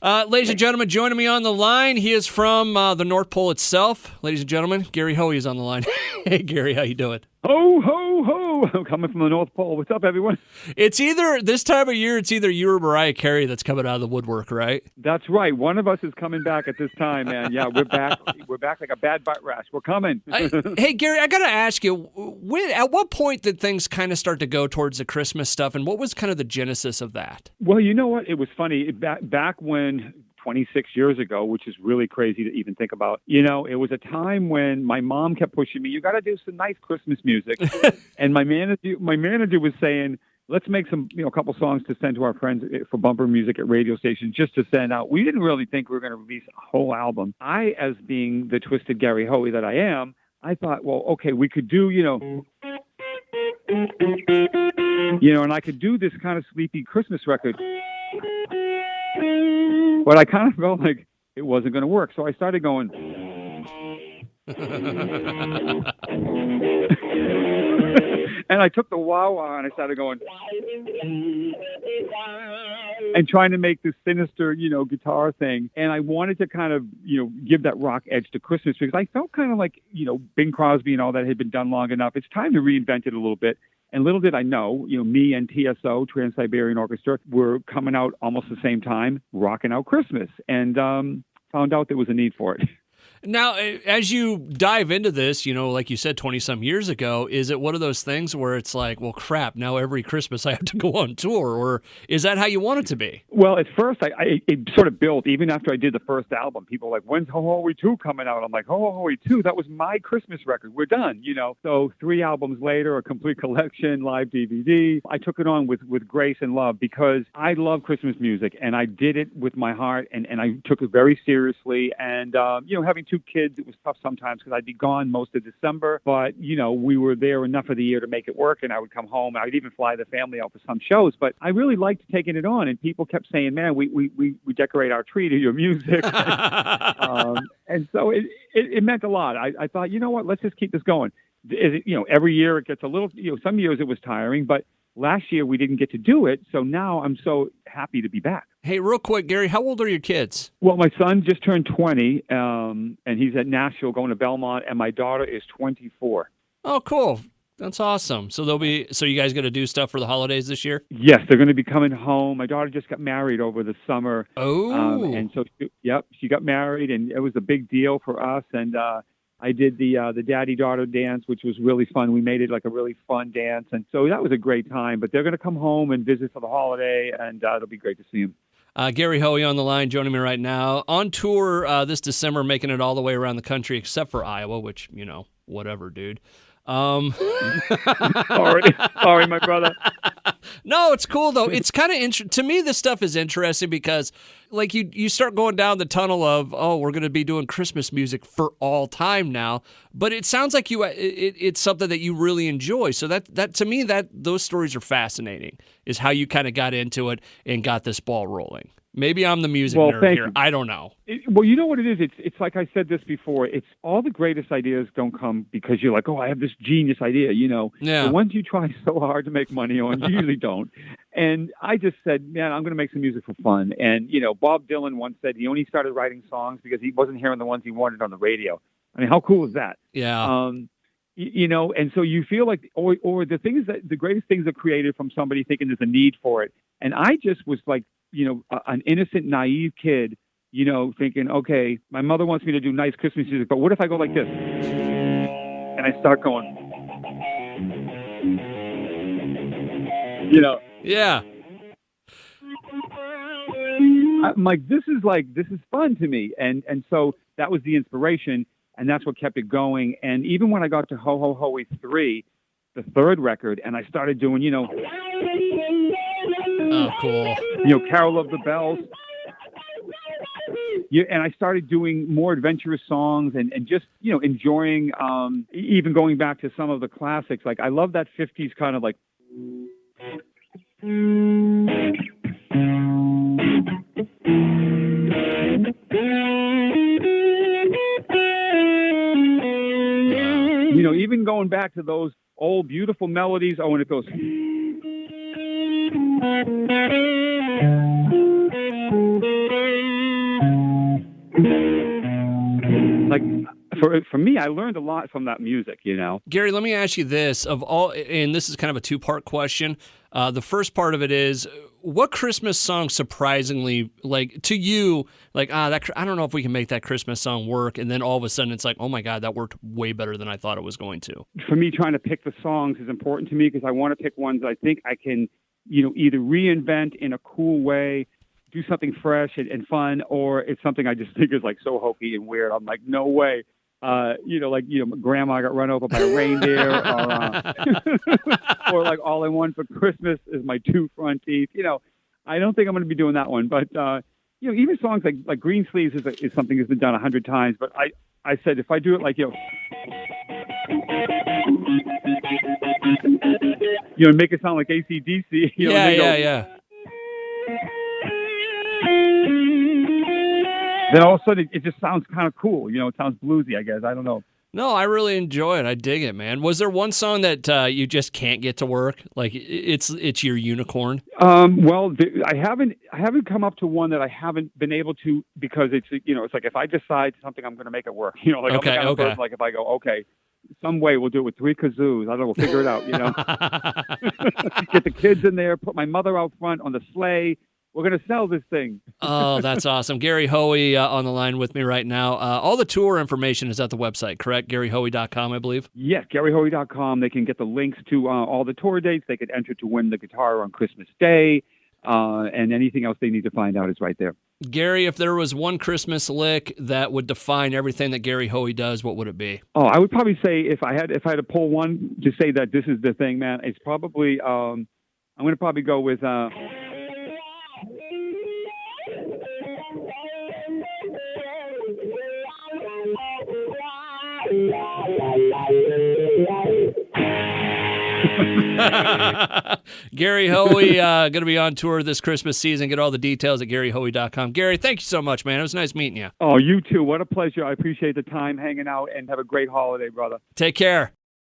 Ladies and gentlemen, joining me on the line, he is from the North Pole itself. Ladies and gentlemen, Gary Hoey is on the line. Hey, Gary, how you doing? Ho, ho, ho. I'm coming from the North Pole. What's up, everyone? It's either, this time of year, it's either you or Mariah Carey that's coming out of the woodwork, right? That's right. One of us is coming back at this time, man. Yeah, we're back. We're back like a bad butt rash. We're coming. Hey, Gary, I got to ask you, at what point did things kind of start to go towards the Christmas stuff, and what was kind of the genesis of that? Well, you know what? It was funny. Back when 26 years ago, which is really crazy to even think about, it was a time when my mom kept pushing me, you got to do some nice Christmas music. And my manager was saying, let's make some, a couple songs to send to our friends for bumper music at radio stations just to send out. We didn't really think we were going to release a whole album. I, as being the twisted Gary Hoey that I am, I thought, well, okay, we could do, and I could do this kind of sleepy Christmas record. But I kind of felt like it wasn't going to work. So I started going. And I took the wah-wah and I started going. And trying to make this sinister, guitar thing. And I wanted to kind of, give that rock edge to Christmas because I felt kind of like, Bing Crosby and all that had been done long enough. It's time to reinvent it a little bit. And little did I know, me and TSO, Trans-Siberian Orchestra, were coming out almost the same time, rocking out Christmas, and found out there was a need for it. Now, as you dive into this, like you said, 20-some years ago, is it one of those things where it's like, well, crap, now every Christmas I have to go on tour, or is that how you want it to be? Well, at first, it sort of built. Even after I did the first album, people were like, when's Ho Ho Hoey 2 coming out? I'm like, Ho Ho Hoey 2, that was my Christmas record. We're done, So 3 albums later, a complete collection, live DVD. I took it on with grace and love because I love Christmas music, and I did it with my heart, and I took it very seriously. And, having 2 kids, it was tough sometimes because I'd be gone most of December, but we were there enough of the year to make it work, and I would come home. I'd even fly the family out for some shows, but I really liked taking it on, and people kept saying, man, we decorate our tree to your music. And so it meant a lot. I thought, you know what, let's just keep this going. Every year it gets a little, some years it was tiring, but last year we didn't get to do it, so now I'm so happy to be back. Hey, real quick, Gary, how old are your kids? Well, my son just turned 20, and he's at Nashville going to Belmont, and my daughter is 24. Oh, cool. That's awesome. So you guys going to do stuff for the holidays this year? Yes, they're going to be coming home. My daughter just got married over the summer. Oh. And so, she got married, and it was a big deal for us, and I did the daddy-daughter dance, which was really fun. We made it like a really fun dance, and so that was a great time. But they're going to come home and visit for the holiday, and it'll be great to see them. Gary Hoey on the line, joining me right now. On tour this December, making it all the way around the country, except for Iowa, which, whatever, dude. Sorry, my brother. No, it's cool, though. It's kind of to me, this stuff is interesting because, like, you start going down the tunnel of, oh, we're going to be doing Christmas music for all time now. But it sounds like it's something that you really enjoy. So that to me, those stories are fascinating, is how you kind of got into it and got this ball rolling. Maybe I'm the music nerd here. I don't know. Well, you know what it is? It's like I said this before. It's all the greatest ideas don't come because you're like, oh, I have this genius idea, Yeah. The ones you try so hard to make money on, you usually don't. And I just said, man, I'm going to make some music for fun. And, Bob Dylan once said he only started writing songs because he wasn't hearing the ones he wanted on the radio. I mean, how cool is that? Yeah. And so you feel like, or the things that the greatest things are created from somebody thinking there's a need for it. And I just was like, an innocent, naive kid, thinking, okay, my mother wants me to do nice Christmas music, but what if I go like this? And I start going, Yeah. I'm like, this is fun to me. And so that was the inspiration, and that's what kept it going. And even when I got to Ho Ho Hoey 3, the third record, and I started doing, Oh, cool. Carol of the Bells. And I started doing more adventurous songs and just, enjoying, even going back to some of the classics. Like, I love that 50s kind of like. Even going back to those old, beautiful melodies. Oh, and it goes. like for me, I learned a lot from that music, you know. Gary, let me ask you this: of all, and this is kind of a two-part question. The first part of it is, what Christmas song surprisingly, like to you, like that I don't know if we can make that Christmas song work, and then all of a sudden it's like, oh my God, that worked way better than I thought it was going to. For me, trying to pick the songs is important to me because I want to pick ones that I think I can, either reinvent in a cool way, do something fresh and fun, or it's something I just think is like so hokey and weird. I'm like, no way. Grandma got run over by a reindeer, or like all I want for Christmas is my two front teeth. I don't think I'm going to be doing that one. But even songs like Green Sleeves is something that's been done 100 times. But I said if I do it like make it sound like AC/DC. Yeah. Then all of a sudden, it just sounds kind of cool. It sounds bluesy, I guess. I don't know. No, I really enjoy it. I dig it, man. Was there one song that you just can't get to work? Like it's your unicorn? I haven't come up to one that I haven't been able to because it's like if I decide something, I'm going to make it work. I'm the kind of person, like if I go, okay, some way we'll do it with 3 kazoos. I don't know, we'll figure it out. Get the kids in there, put my mother out front on the sleigh. We're going to sell this thing. Oh, that's awesome. Gary Hoey on the line with me right now. All the tour information is at the website, correct? GaryHoey.com, I believe? Yes, GaryHoey.com. They can get the links to all the tour dates. They could enter to win the guitar on Christmas Day. And anything else they need to find out is right there. Gary, if there was one Christmas lick that would define everything that Gary Hoey does, what would it be? Oh, I would probably say if I had to pull one to say that this is the thing, man, it's probably, I'm going to probably go with... Gary Hoey going to be on tour this Christmas season. Get all the details at GaryHoey.com. Gary, thank you so much, man. It was nice meeting you. Oh, you too. What a pleasure. I appreciate the time hanging out, and have a great holiday, brother. Take care.